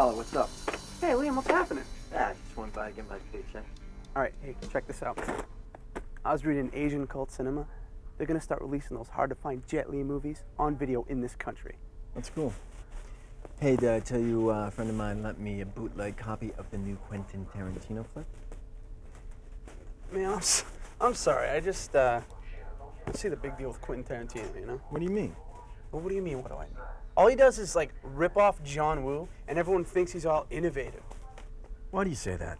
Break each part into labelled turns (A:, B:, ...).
A: Tyler, what's up?
B: Hey, Liam, what's happening?
A: Ah, just went by to get my paycheck.
B: All right, hey, check this out. I was reading Asian cult cinema. They're gonna start releasing those hard-to-find Jet Li movies on video in this country.
C: That's cool. Hey, did I tell you a friend of mine lent me a bootleg copy of the new Quentin Tarantino flick?
B: Man, I'm sorry. I just don't see the big deal with Quentin Tarantino, you know?
C: What do you mean?
B: Well, what do you mean, what do I mean? All he does is, like, rip off John Woo, and everyone thinks he's all innovative.
C: Why do you say that?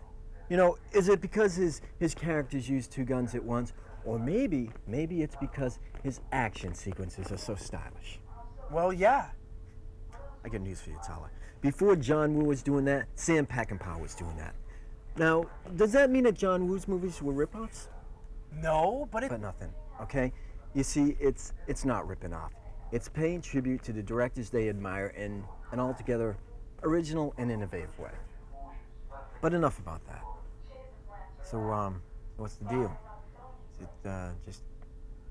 C: You know, is it because his characters use two guns at once? Or maybe it's because his action sequences are so stylish.
B: Well, yeah.
C: I got news for you, Tyler. Before John Woo was doing that, Sam Peckinpah was doing that. Now, does that mean that John Woo's movies were rip-offs?
B: No, but
C: But nothing, okay? You see, it's not ripping off. It's paying tribute to the directors they admire in an altogether original and innovative way. But enough about that. So, what's the deal? Is it just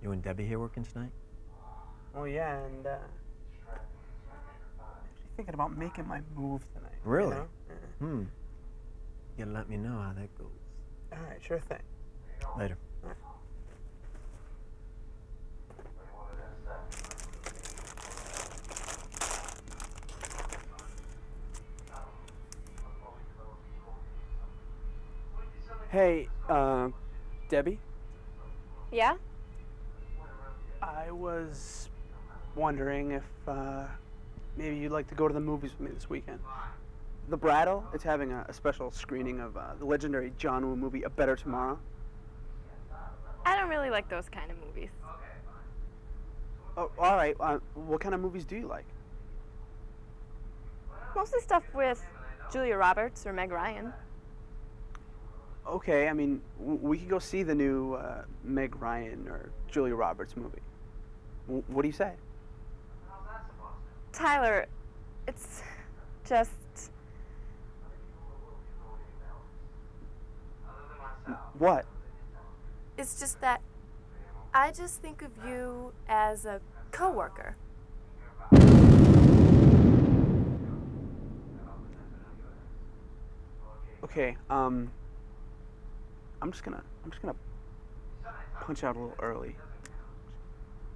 C: you and Debbie here working tonight?
B: Oh, yeah, and actually thinking about making my move tonight.
C: Really?
B: You know? Yeah.
C: You gotta let me know how that goes.
B: All right, sure thing.
C: Later.
B: All right. Hey, Debbie?
D: Yeah?
B: I was wondering if, maybe you'd like to go to the movies with me this weekend. The Brattle, it's having a special screening of the legendary John Woo movie, A Better Tomorrow.
D: I don't really like those kind of movies.
B: Oh, all right. What kind of movies do you like?
D: Mostly stuff with Julia Roberts or Meg Ryan.
B: Okay, I mean, we could go see the new Meg Ryan or Julia Roberts movie. What do you say?
D: Tyler, it's just...
B: What?
E: It's just that I just think of you as a coworker.
B: Okay, I'm just gonna punch out a little early.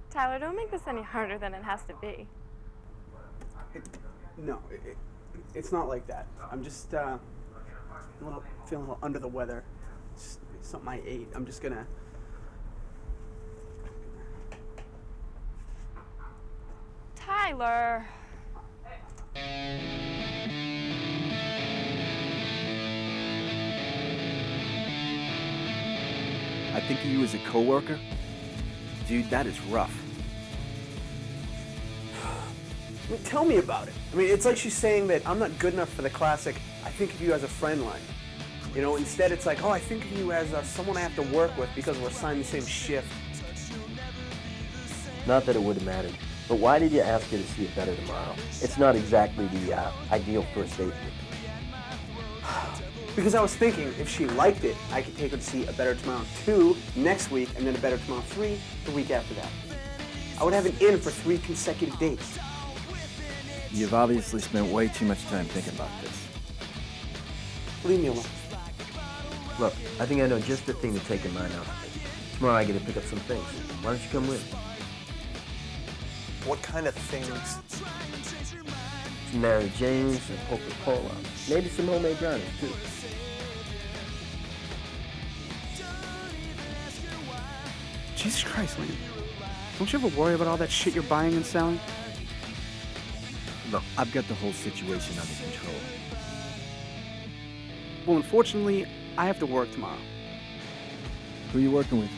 D: Tyler, don't make this any harder than it has to be.
B: No, it's not like that. I'm just feeling a little under the weather. It's something I ate. I'm just gonna.
D: Tyler.
A: I think of you as a coworker? Dude, that is rough.
B: I mean, tell me about it. I mean, it's like she's saying that I'm not good enough for the classic, I think of you as a friend line. You know, instead it's like, oh, I think of you as someone I have to work with because we're assigned the same shift.
F: Not that it would have mattered, but why did you ask her to see it better tomorrow? It's not exactly the ideal first date.
B: Because I was thinking, if she liked it, I could take her to see A Better Tomorrow 2 next week, and then A Better Tomorrow 3 the week after that. I would have an in for 3 consecutive dates.
A: You've obviously spent way too much time thinking about this.
B: Leave me alone.
F: Look, I think I know just the thing to take your mind off of it. Tomorrow I get to pick up some things. Why don't you come with?
B: What kind of things?
F: Some Mary Jane's, some Coca-Cola. Maybe some homemade brownies, too.
B: Jesus Christ, Liam. Don't you ever worry about all that shit you're buying and selling?
A: Look, I've got the whole situation under control.
B: Well, unfortunately, I have to work tomorrow.
A: Who are you working with?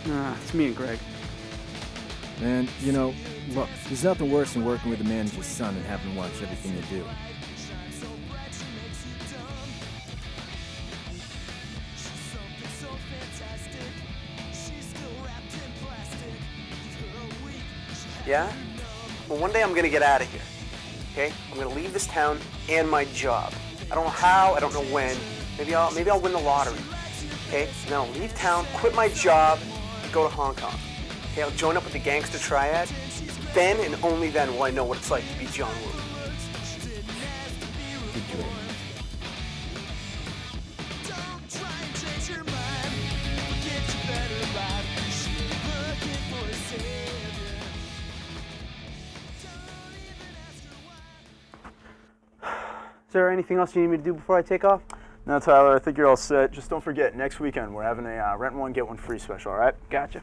B: It's me and Greg.
A: And, you know, look, there's nothing worse than working with a manager's son and having to watch everything you do.
B: Yeah? Well, one day I'm gonna get out of here, okay? I'm gonna leave this town and my job. I don't know how, I don't know when. Maybe I'll win the lottery, okay? And then I'll leave town, quit my job, and go to Hong Kong. Okay, I'll join up with the gangster triad. Then and only then will I know what it's like to be John Woo. there anything else you need me to do before I take off?
G: No, Tyler, I think you're all set. Just don't forget, next weekend we're having a rent one, get one free special, all right?
B: Gotcha.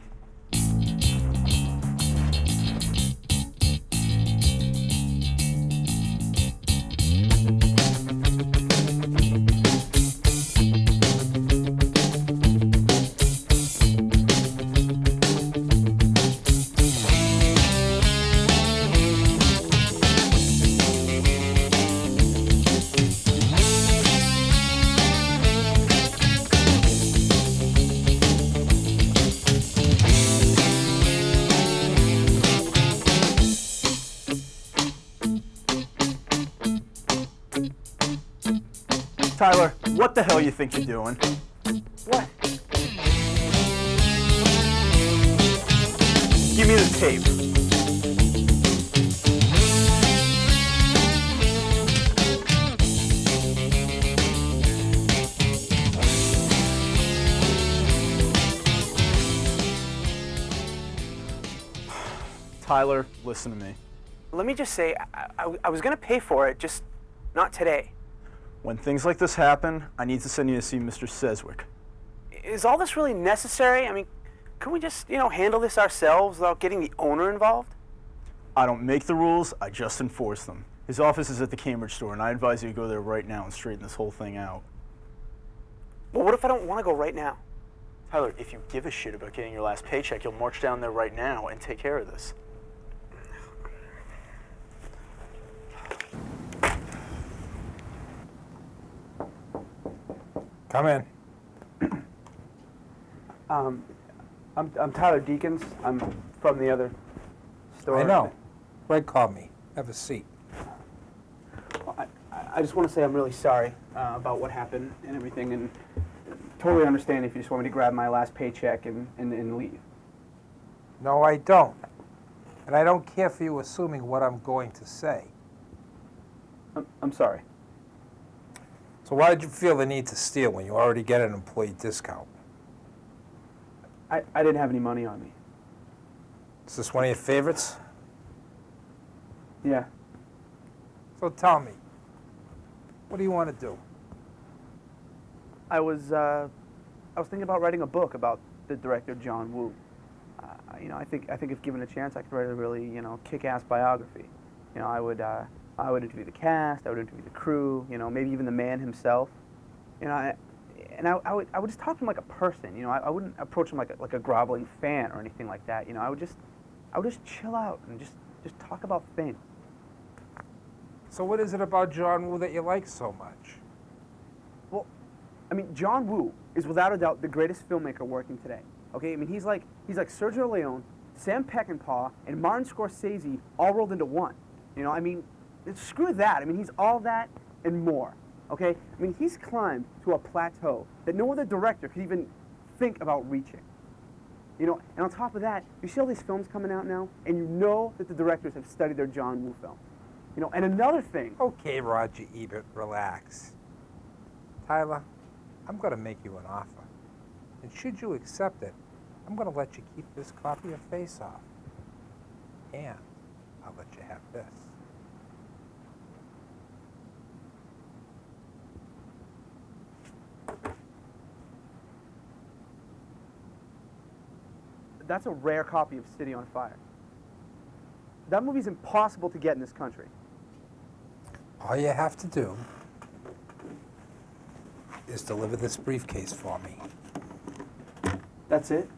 G: Tyler, what the hell you think you're doing?
B: What?
G: Give me the tape. Tyler, listen to me.
B: Let me just say, I was going to pay for it, just not today.
G: When things like this happen, I need to send you to see Mr. Seswick.
B: Is all this really necessary? I mean, couldn't we just, handle this ourselves without getting the owner involved?
G: I don't make the rules, I just enforce them. His office is at the Cambridge store, and I advise you to go there right now and straighten this whole thing out.
B: Well, what if I don't want to go right now?
G: Tyler, if you give a shit about getting your last paycheck, you'll march down there right now and take care of this.
H: Come in.
B: I'm Tyler Deacons. I'm from the other store.
H: I know. Greg called me. Have a seat.
B: Well, I just want to say I'm really sorry about what happened and everything, and totally understand if you just want me to grab my last paycheck and leave.
H: No, I don't. And I don't care for you assuming what I'm going to say.
B: I'm sorry.
H: So why did you feel the need to steal when you already get an employee discount?
B: I didn't have any money on me.
H: Is this one of your favorites?
B: Yeah.
H: So tell me, what do you want to do?
B: I was thinking about writing a book about the director John Woo. I think if given a chance, I could write a really kick-ass biography. I would interview the cast, I would interview the crew, maybe even the man himself. I would just talk to him like a person. I wouldn't approach him like a groveling fan or anything like that. I would just chill out and just talk about things.
H: So what is it about John Woo that you like so much?
B: Well, John Woo is without a doubt the greatest filmmaker working today. Okay, he's like Sergio Leone, Sam Peckinpah, and Martin Scorsese all rolled into one. Screw that. He's all that and more. Okay, he's climbed to a plateau that no other director could even think about reaching. And on top of that, you see all these films coming out now, and you know that the directors have studied their John Woo films. And another thing.
H: Okay, Roger Ebert, relax. Tyler, I'm going to make you an offer. And should you accept it, I'm going to let you keep this copy of Face Off. And I'll let you have this.
B: That's a rare copy of City on Fire. That movie's impossible to get in this country.
H: All you have to do is deliver this briefcase for me.
B: That's it?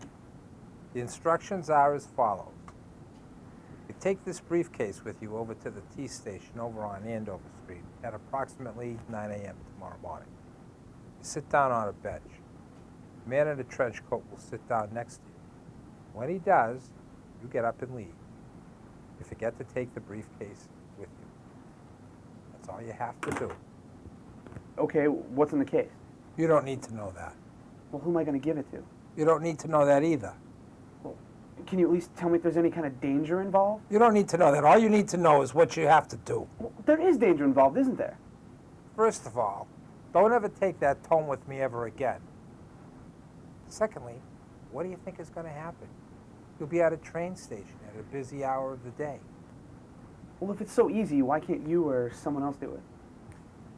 H: The instructions are as follows. You take this briefcase with you over to the T station over on Andover Street at approximately 9 a.m. tomorrow morning. You sit down on a bench. The man in a trench coat will sit down next to you. When he does, you get up and leave. You forget to take the briefcase with you. That's all you have to do.
B: Okay, what's in the case?
H: You don't need to know that.
B: Well, who am I going to give it to?
H: You don't need to know that either.
B: Well, can you at least tell me if there's any kind of danger involved?
H: You don't need to know that. All you need to know is what you have to do.
B: Well, there is danger involved, isn't there?
H: First of all, don't ever take that tone with me ever again. Secondly, what do you think is going to happen? You'll be at a train station at a busy hour of the day.
B: Well, if it's so easy, why can't you or someone else do it?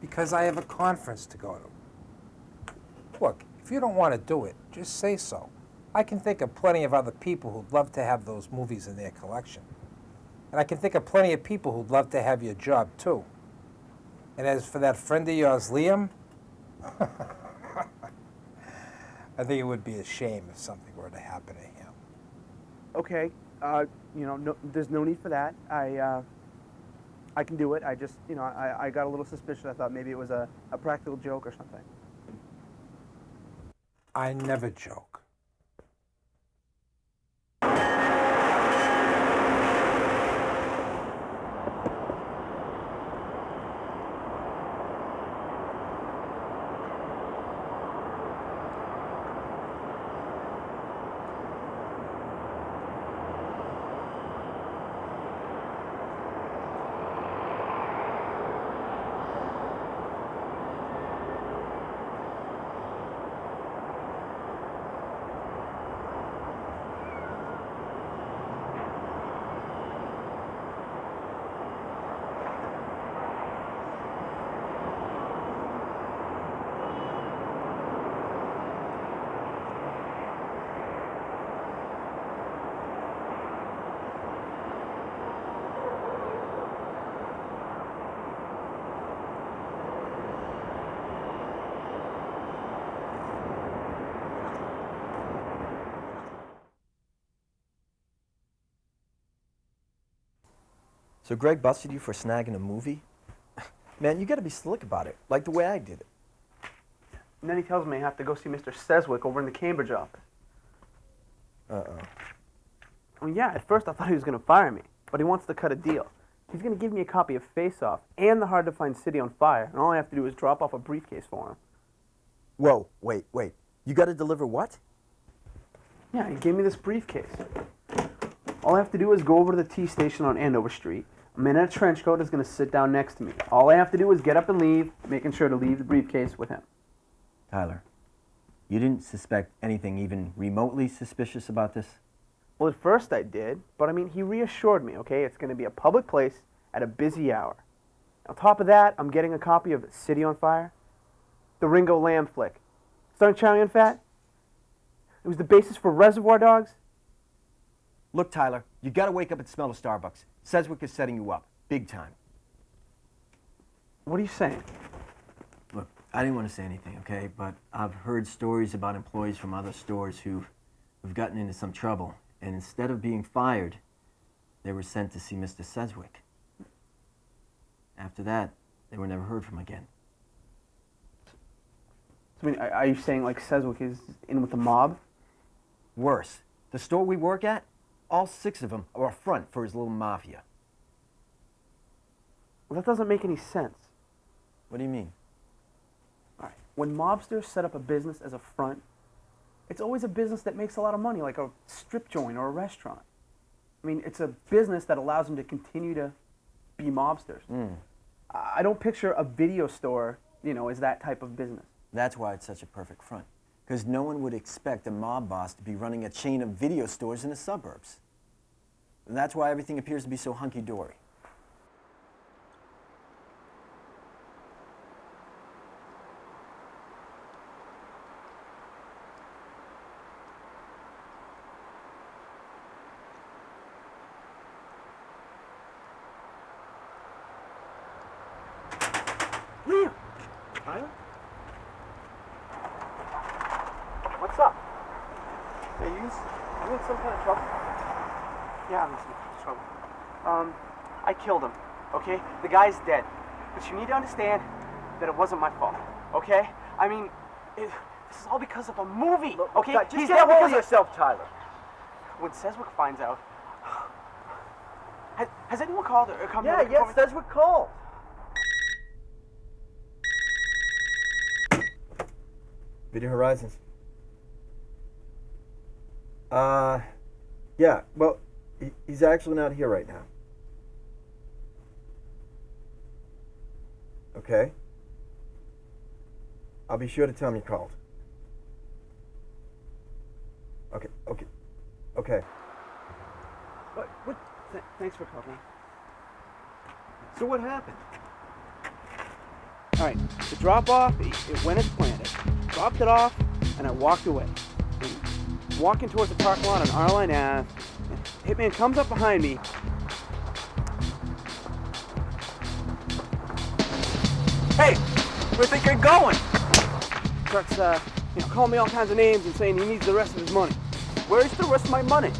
H: Because I have a conference to go to. Look, if you don't want to do it, just say so. I can think of plenty of other people who'd love to have those movies in their collection. And I can think of plenty of people who'd love to have your job, too. And as for that friend of yours, Liam, I think it would be a shame if something were to happen to him.
B: Okay, no, there's no need for that. I can do it. I just, I got a little suspicious. I thought maybe it was a practical joke or something.
H: I never joke.
C: So Greg busted you for snagging a movie? Man, you gotta be slick about it, like the way I did it.
B: And then he tells me I have to go see Mr. Seswick over in the Cambridge office.
C: Uh-oh.
B: I mean, yeah, at first I thought he was going to fire me, but he wants to cut a deal. He's going to give me a copy of Face Off and The Hard-to-Find City on Fire, and all I have to do is drop off a briefcase for him.
C: Whoa, wait. You gotta deliver what?
B: Yeah, he gave me this briefcase. All I have to do is go over to the T station on Andover Street. A man in a trench coat is going to sit down next to me. All I have to do is get up and leave, making sure to leave the briefcase with him.
C: Tyler, you didn't suspect anything even remotely suspicious about this?
B: Well, at first I did, but I mean, he reassured me, okay? It's going to be a public place at a busy hour. On top of that, I'm getting a copy of City on Fire, the Ringo Lamb flick, starring Chow Yun-Fat. It was the basis for Reservoir Dogs.
C: Look, Tyler, you gotta wake up and smell the Starbucks. Seswick is setting you up, big time.
B: What are you saying?
C: Look, I didn't want to say anything, okay? But I've heard stories about employees from other stores who've gotten into some trouble, and instead of being fired, they were sent to see Mr. Seswick. After that, they were never heard from again.
B: I mean, are you saying like Seswick is in with the mob?
C: Worse, the store we work at, all 6 of them are a front for his little mafia.
B: Well, that doesn't make any sense.
C: What do you mean?
B: All right. When mobsters set up a business as a front, it's always a business that makes a lot of money, like a strip joint or a restaurant. I mean, it's a business that allows them to continue to be mobsters. I don't picture a video store, as that type of business.
C: That's why it's such a perfect front. Because no one would expect a mob boss to be running a chain of video stores in the suburbs. And that's why everything appears to be so hunky-dory.
B: Liam! Tyler? What's up? Hey, you in some kind of trouble? Yeah, I'm in some kind of trouble. I killed him, okay? The guy's dead. But you need to understand that it wasn't my fault, okay? I mean, this is all because of a movie, okay?
C: God, just get a hold of yourself, Tyler.
B: When Seswick finds out... Has anyone called or come
C: Yeah,
B: to
C: yes, Seswick called. Video Horizons. Yeah, well, he's actually not here right now. Okay. I'll be sure to tell him you called. Okay.
B: What? Thanks for calling.
C: So what happened?
B: All right, the drop-off, it went as planned. I dropped it off, and I walked away. And walking towards the parking lot on Arline Ave, Hitman comes up behind me. Hey, where do you think you're going? Starts, calling me all kinds of names and saying he needs the rest of his money. Where's the rest of my money?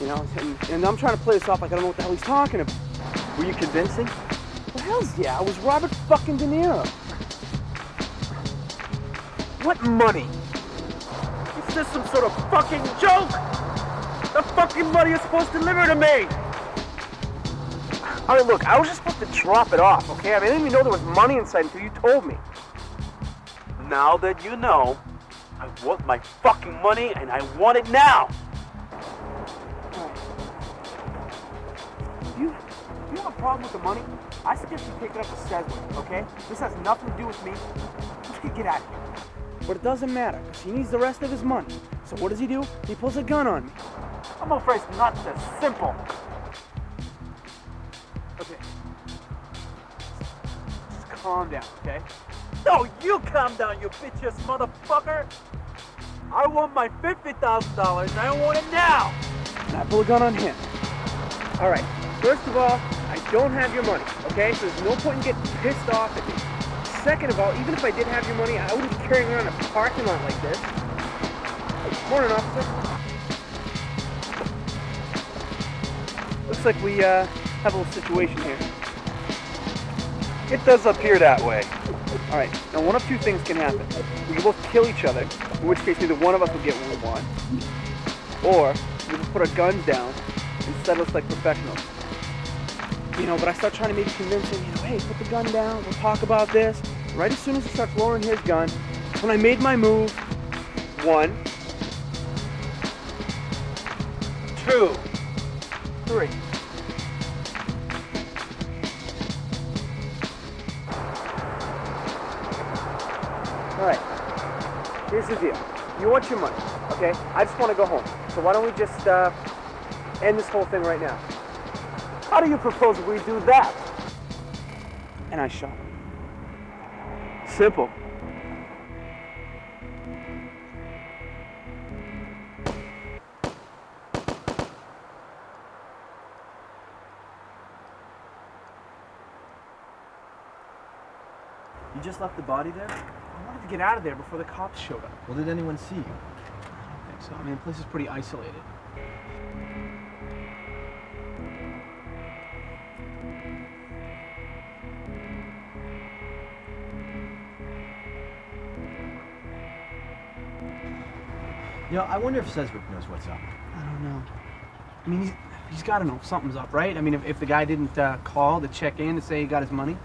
B: And I'm trying to play this off like I don't know what the hell he's talking about.
C: Were you convincing?
B: Well, hell's yeah, I was Robert fucking De Niro. What money? Is this some sort of fucking joke? The fucking money is supposed to deliver to me. I mean, look, I was just supposed to drop it off, okay? I mean, I didn't even know there was money inside until you told me. Now that you know, I want my fucking money and I want it now. You have a problem with the money? I suggest you take it up to Sedgwick, okay? This has nothing to do with me. You can get out of here. But it doesn't matter, because he needs the rest of his money. So what does he do? He pulls a gun on me. I'm afraid it's not that simple. Okay. Just calm down, okay? No, you calm down, you bitch-ass motherfucker! I want my $50,000 and I want it now! And I pull a gun on him. Alright, first of all, I don't have your money, okay? So there's no point in getting pissed off at me. Second of all, even if I did have your money, I wouldn't be carrying around a parking lot like this. Morning, officer. Looks like we have a little situation here. It does appear that way. All right, now one of two things can happen. We can both kill each other, in which case neither one of us will get what we want, or we just put our guns down and settle us like professionals. But I start trying to maybe convince him, hey, put the gun down, we'll talk about this. Right as soon as he starts lowering his gun, when I made my move, 1, 2, 3. All right, here's the deal. You want your money, okay? I just want to go home. So why don't we just end this whole thing right now? How do you propose we do that? And I shot him. Simple.
C: You just left the body there?
B: I wanted to get out of there before the cops showed up.
C: Well, did anyone see you?
B: I don't think so. I mean, the place is pretty isolated.
C: I wonder if Sedgwick knows what's up.
B: I don't know. I mean, he's got to know something's up, right? I mean, if the guy didn't call to check in to say he got his money.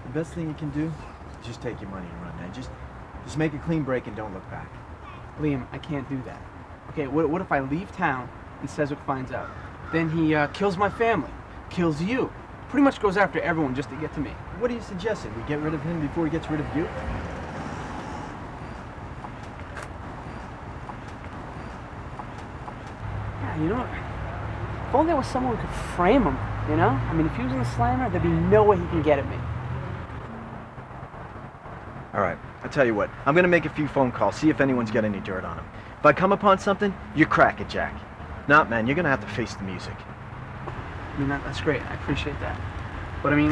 C: The best thing you can do is just take your money and run, man. Just make a clean break and don't look back.
B: Liam, I can't do that. Okay, what if I leave town and Sedgwick finds out? Then he kills my family, kills you. Pretty much goes after everyone just to get to me.
C: What are you suggesting? We get rid of him before he gets rid of you?
B: If only there was someone who could frame him, I mean, if he was in the slammer, there'd be no way he can get at me.
C: All right, I'll tell you what. I'm gonna make a few phone calls, see if anyone's got any dirt on him. If I come upon something, you crack it, Jack. Nah, man, you're gonna have to face the music.
B: I mean, that's great. I appreciate that. But I mean,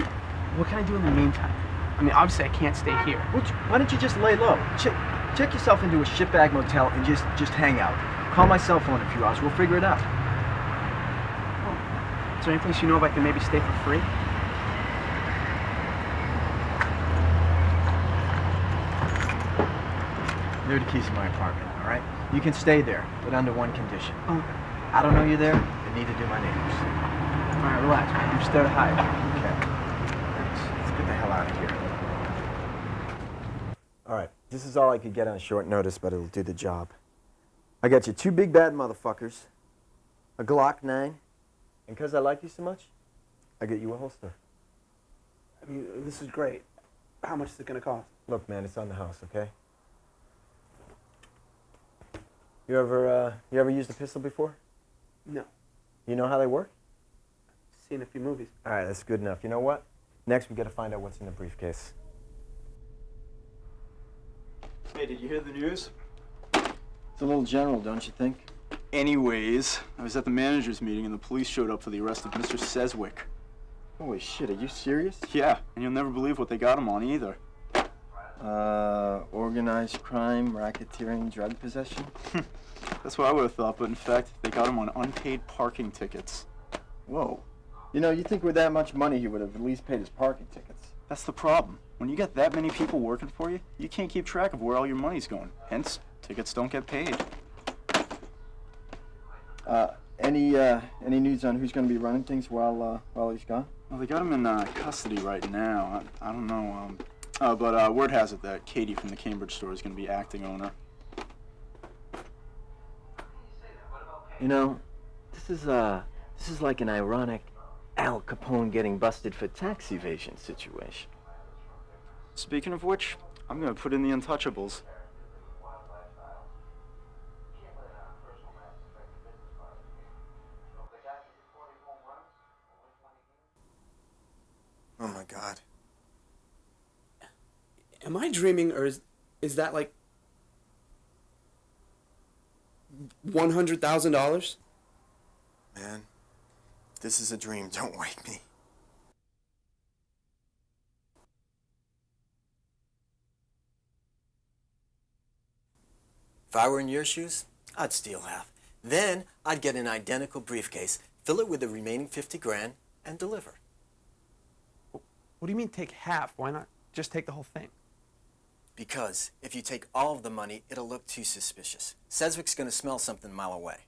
B: what can I do in the meantime? I mean, obviously I can't stay here.
C: Why don't you just lay low? Check yourself into a shitbag motel and just hang out. Call my cell phone in a few hours. We'll figure it out.
B: Is there any place you know if I can maybe stay for free?
C: There are the keys to my apartment, all right? You can stay there, but under one condition.
B: Oh.
C: I don't know you're there, and neither do my neighbors.
B: All right, relax, man. I'm just there to hide.
C: Okay. Thanks. Let's get the hell out of here. All right. This is all I could get on short notice, but it'll do the job. I got you 2 big bad motherfuckers, a Glock 9, and because I like you so much, I get you a holster.
B: I mean, this is great. How much is it going to cost?
C: Look, man, it's on the house, okay? You ever used a pistol before?
B: No.
C: You know how they work?
B: Seen a few movies.
C: All right, that's good enough. You know what? Next, we gotta find out what's in the briefcase.
G: Hey, did you hear the news?
C: It's a little general, don't you think?
G: Anyways, I was at the managers' meeting and the police showed up for the arrest of Mr. Seswick.
C: Holy shit, are you serious?
G: Yeah, and you'll never believe what they got him on either.
C: Organized crime, racketeering, drug possession?
G: That's what I would have thought, but in fact, they got him on unpaid parking tickets.
C: Whoa. You know, you'd think with that much money he would have at least paid his parking tickets.
G: That's the problem. When you get that many people working for you, you can't keep track of where all your money's going. Hence, tickets don't get paid.
C: Any news on who's going to be running things while he's gone?
G: Well, they got him in custody right now. I don't know. But word has it that Katie from the Cambridge store is going to be acting owner.
C: You know, this is like an ironic Al Capone getting busted for tax evasion situation.
G: Speaking of which, I'm going to put in the Untouchables.
B: Oh my God. Am I dreaming, or is that like $100,000? Man, if this is a dream, don't wake me. If I were in your shoes, I'd steal half. Then I'd get an identical briefcase, fill it with the remaining 50 grand, and deliver.
I: What do you mean take half? Why not just take the whole thing?
B: Because if you take all of the money, it'll look too suspicious. Sedgwick's gonna smell something a mile away.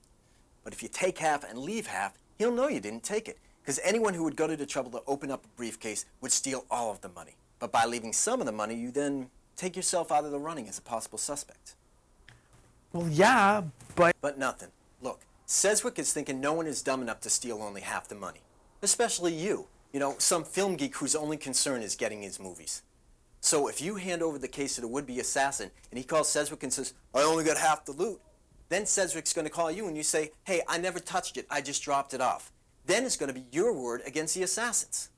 B: But if you take half and leave half, he'll know you didn't take it. Because anyone who would go to the trouble to open up a briefcase would steal all of the money. But by leaving some of the money, you then take yourself out of the running as a possible suspect.
I: Well, yeah, but...
B: But nothing. Look, Sedgwick is thinking no one is dumb enough to steal only half the money. Especially you. You know, some film geek whose only concern is getting his movies. So if you hand over the case to the would-be assassin, and he calls Sedgwick and says, I only got half the loot, then Sedgwick's going to call you and you say, hey, I never touched it, I just dropped it off. Then it's going to be your word against the assassin's.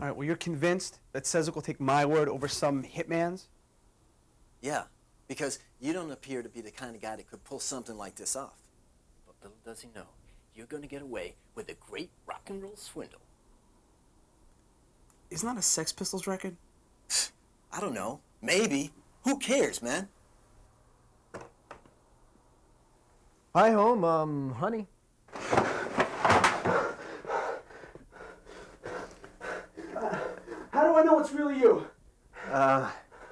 I: All right, well, you're convinced that Sedgwick will take my word over some hitman's?
B: Yeah, because you don't appear to be the kind of guy that could pull something like this off. But little does he know, you're going to get away with a great rock and roll swindle.
I: Isn't that a Sex Pistols record?
B: I don't know. Maybe. Who cares, man?
C: Hi, home. Honey.
I: How do I know it's really you?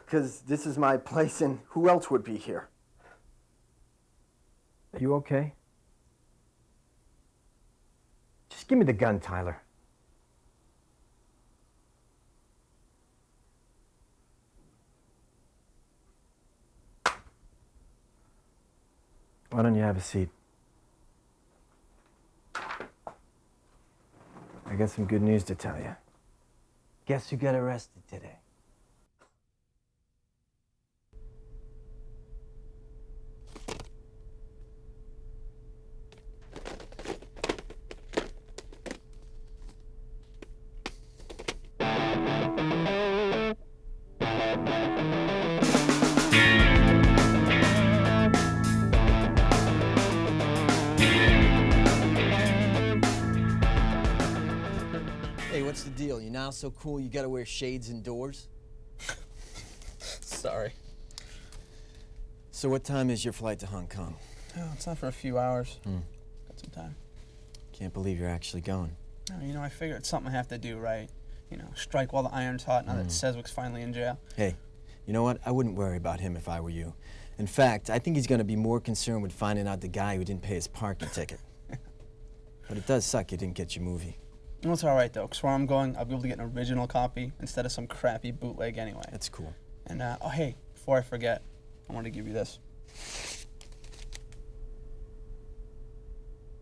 C: 'Cause this is my place and who else would be here? Are you okay? Just give me the gun, Tyler. Why don't you have a seat? I got some good news to tell you. Guess who got arrested today?
B: Hey, what's the deal? You now so cool you gotta wear shades indoors?
I: Sorry.
B: So what time is your flight to Hong Kong?
I: Oh, it's not for a few hours. Got some time.
B: Can't believe you're actually going.
I: Oh, you know, I figure it's something I have to do, right? You know, strike while the iron's hot now that Sedgwick's finally in jail.
B: Hey, you know what? I wouldn't worry about him if I were you. In fact, I think he's gonna be more concerned with finding out the guy who didn't pay his parking ticket. But it does suck you didn't get your movie.
I: Well, it's all right, though, because where I'm going, I'll be able to get an original copy instead of some crappy bootleg anyway.
B: That's cool.
I: And, oh, hey, before I forget, I want to give you this.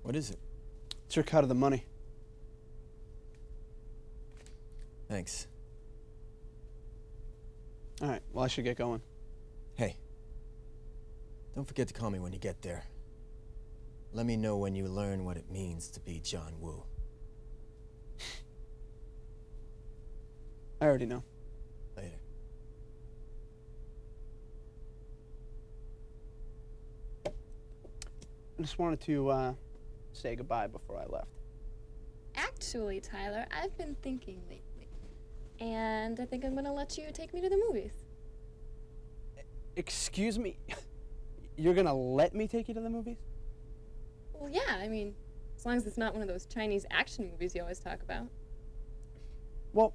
B: What is it?
I: It's your cut of the money.
B: Thanks.
I: All right, well, I should get going.
B: Hey, don't forget to call me when you get there. Let me know when you learn what it means to be John Woo.
I: I already know.
C: Later.
I: I just wanted to say goodbye before I left.
D: Actually, Tyler, I've been thinking lately. And I think I'm gonna let you take me to the movies.
I: Excuse me? You're gonna let me take you to the movies?
D: Well, yeah, I mean, as long as it's not one of those Chinese action movies you always talk about.
I: Well,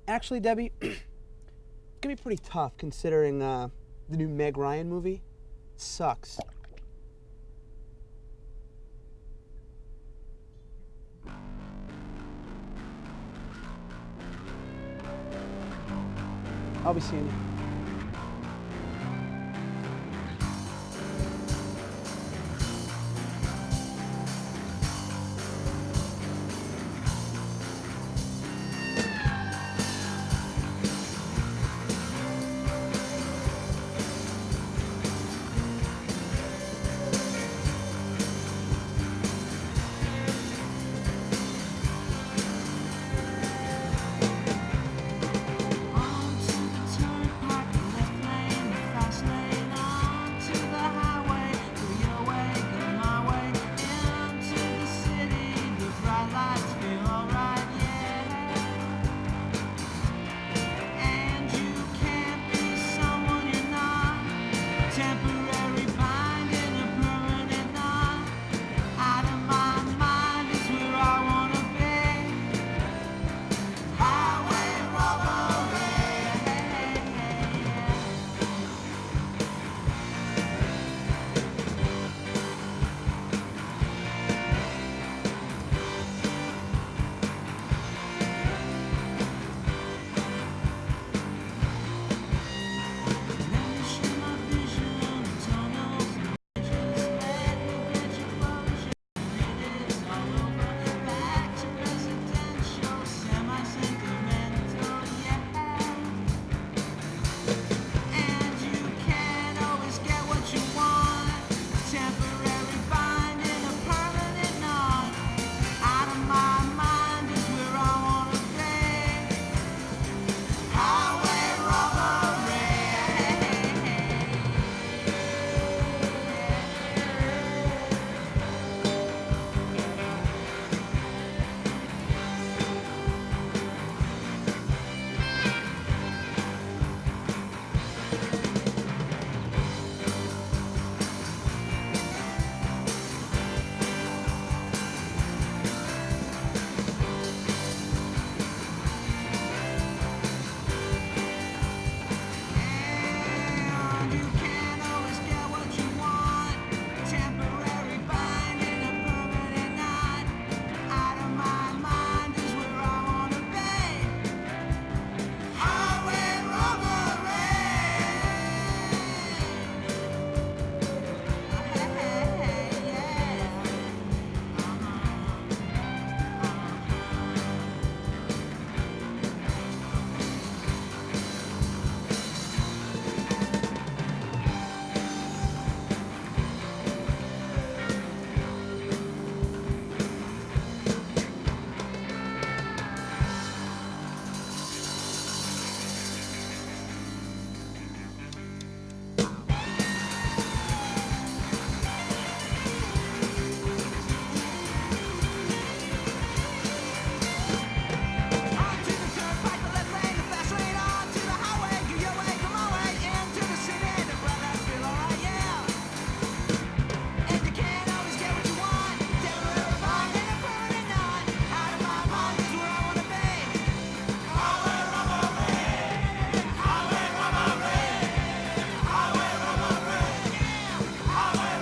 I: actually, Debbie, it's gonna be pretty tough considering the new Meg Ryan movie sucks. I'll be seeing you.
J: Highway